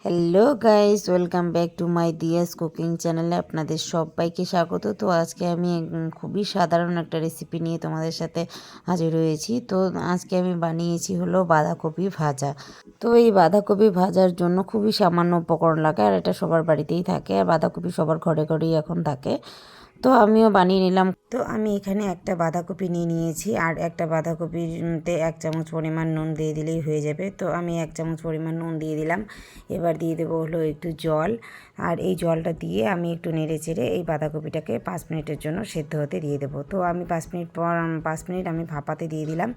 Hello guys, welcome back to my Diya's cooking চ্যানেলে আপনাদের সবাইকে স্বাগত। তো আজকে আমি খুবই সাধারণ একটা রেসিপি নিয়ে তোমাদের সাথে হাজির হয়েছি। তো আজকে আমি বানিয়েছি হলো বাঁধাকপি ভাজা। তো এই বাঁধাকপি ভাজার জন্য খুবই সামান্য উপকরণ লাগে, আর এটা সবার বাড়িতেই থাকে, আর বাঁধাকপি সবার ঘরে ঘরেই এখন থাকে। তো আমিও বানিয়ে নিলাম। তো আমি এখানে একটা বাঁধাকপি নিয়ে নিয়েছি, আর একটা বাঁধাকপিতে 1 চামচ পরিমাণ নুন দিয়ে দিলেই হয়ে যাবে। তো আমি 1 চামচ পরিমাণ নুন দিয়ে দিলাম। এবার দিয়ে দেবো হলো একটু জল, আর এই জলটা দিয়ে আমি একটু নেড়ে চেড়ে এই বাঁধাকপিটাকে 5 মিনিটের জন্য সেদ্ধ হতে দিয়ে দেবো। তো আমি 5 মিনিট আমি ভাপাতে দিয়ে দিলাম।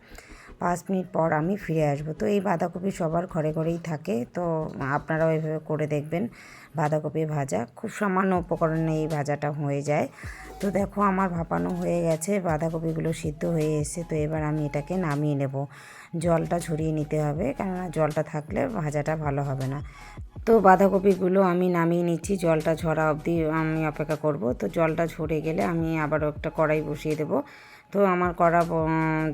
5 মিনিট পর আমি ফিরে আসবো। তো এই বাঁধাকপি সবার ঘরে ঘরেই থাকে, তো আপনারাও এভাবে করে দেখবেন। বাঁধাকপি ভাজা খুব সামান্য উপকরণে এই ভাজাটা হয়ে যায়। তো দেখো আমার ভাপানো হয়ে গেছে, বাঁধাকপিগুলো সিদ্ধ হয়ে এসেছে। তো এবার আমি এটাকে নামিয়ে নেব। জলটা ঝরিয়ে নিতে হবে, কেননা জলটা থাকলে ভাজাটা ভালো হবে না। তো বাঁধাকপিগুলো আমি নামিয়ে নিচ্ছি, জলটা ঝরা অবধি আমি অপেক্ষা করব। তো জলটা ঝরে গেলে আমি আবারও একটা কড়াই বসিয়ে দেবো। তো আমার কড়া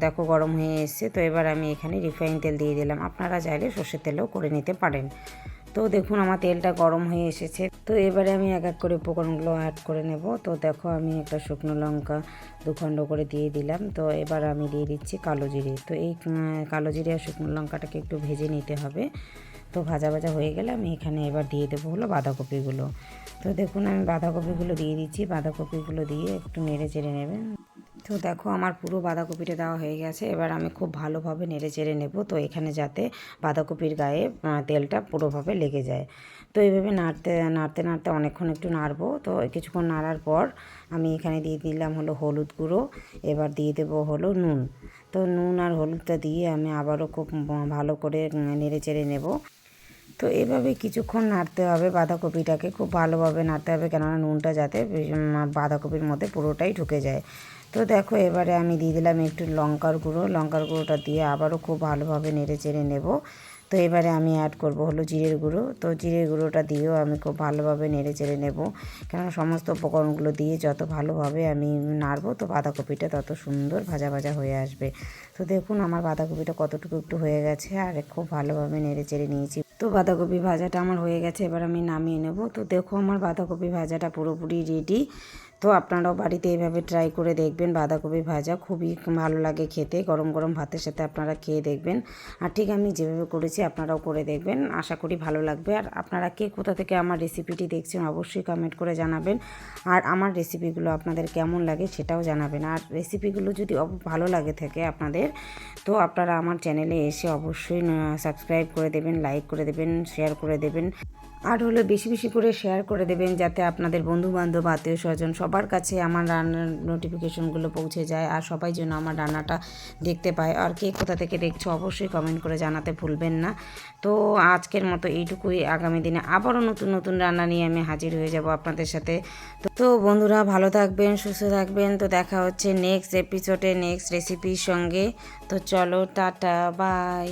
দেখো গরম হয়ে এসছে। তো এবার আমি এখানে রিফাইন তেল দিয়ে দিলাম, আপনারা চাইলে সর্ষের তেলেও করে নিতে পারেন। তো দেখুন আমার তেলটা গরম হয়ে এসেছে। তো এবারে আমি এক এক করে উপকরণগুলো অ্যাড করে নেব। তো দেখো আমি একটা শুকনো লঙ্কা 2 খণ্ড করে দিয়ে দিলাম। তো এবার আমি দিয়ে দিচ্ছি কালো জিরে। তো এই কালো জিরে আর শুকনো লঙ্কাটাকে একটু ভেজে নিতে হবে। তো ভাজা ভাজা হয়ে গেলে আমি এখানে এবার দিয়ে দেবো হলো বাঁধাকপিগুলো। তো দেখুন আমি বাঁধাকপিগুলো দিয়ে দিচ্ছি। বাঁধাকপিগুলো দিয়ে একটু নেড়ে চেড়ে নেবেন। তো দেখো আমার পুরো বাঁধাকপিটা দেওয়া হয়ে গেছে। এবার আমি খুব ভালোভাবে নেড়ে চেড়ে নেব, তো এখানে যাতে বাঁধাকপির গায়ে তেলটা পুরোভাবে লেগে যায়। তো এইভাবে নাড়তে নাড়তে নাড়তে অনেকক্ষণ একটু নাড়বো। তো কিছুক্ষণ নাড়ার পর আমি এখানে দিয়ে দিলাম হলো হলুদ গুঁড়ো। এবার দিয়ে দেবো হলো নুন। তো নুন আর হলুদটা দিয়ে আমি আবারও খুব ভালো করে নেড়ে চেড়ে নেব। তো এভাবে কিছুক্ষণ নাড়তে হবে, বাঁধাকপিটাকে খুব ভালোভাবে নাড়তে হবে, কেননা নুনটা যাতে বাঁধাকপির মধ্যে পুরোটাই ঢুকে যায়। তো দেখো এবারে আমি দিয়ে দিলাম একটু লঙ্কার গুঁড়ো। লঙ্কার গুঁড়োটা দিয়ে আবারও খুব ভালোভাবে নেড়ে চেড়ে নেব। তো এবারে আমি অ্যাড করব হলো জিরের গুঁড়ো। তো জিরের গুঁড়োটা দিয়েও আমি খুব ভালোভাবে নেড়ে চেড়ে নেব, কেননা সমস্ত উপকরণগুলো দিয়ে যত ভালোভাবে আমি নাড়বো, তো বাঁধাকপিটা তত সুন্দর ভাজা ভাজা হয়ে আসবে। তো দেখুন আমার বাঁধাকপিটা কতটুকু একটু হয়ে গেছে, আর খুব ভালোভাবে নেড়ে চেড়ে নিয়েছি। তো বাঁধাকপি ভাজাটা আমার হয়ে গেছে, এবার আমি নামিয়ে নেব। তো দেখো আমার বাঁধাকপি ভাজাটা পুরোপুরি রেডি। তো আপনারাও বাড়িতে এইভাবে ট্রাই করে দেখবেন। বাঁধাকপি ভাজা খুবই ভালো লাগে খেতে, গরম গরম ভাতের সাথে আপনারা খেয়ে দেখবেন। আর ঠিক আমি যেভাবে করেছি আপনারাও করে দেখবেন, আশা করি ভালো লাগবে। আর আপনারা কে কোথা থেকে আমার রেসিপিটি দেখছেন অবশ্যই কমেন্ট করে জানাবেন। আর আমার রেসিপিগুলো আপনাদের কেমন লাগে সেটাও জানাবেন। আর রেসিপিগুলো যদি ভালো লাগে থাকে আপনাদের, তো আপনারা আমার চ্যানেলে এসে অবশ্যই সাবস্ক্রাইব করে দেবেন, লাইক করে দেবেন, শেয়ার করে দেবেন। আর হলো বেশি বেশি করে শেয়ার করে দেবেন, যাতে আপনাদের বন্ধুবান্ধব আত্মীয় স্বজন সবার কাছে আমার রান্নার নোটিফিকেশনগুলো পৌঁছে যায়, আর সবাই যেন আমার রান্নাটা দেখতে পায়। আর কে কোথা থেকে দেখছো অবশ্যই কমেন্ট করে জানাতে ভুলবেন না। তো আজকের মতো এইটুকুই। আগামী দিনে আবারও নতুন নতুন রান্না নিয়ে আমি হাজির হয়ে যাব আপনাদের সাথে। তো বন্ধুরা ভালো থাকবেন, সুস্থ থাকবেন। তো দেখা হচ্ছে নেক্সট এপিসোডে নেক্সট রেসিপির সঙ্গে। তো চলো টাটা, বাই।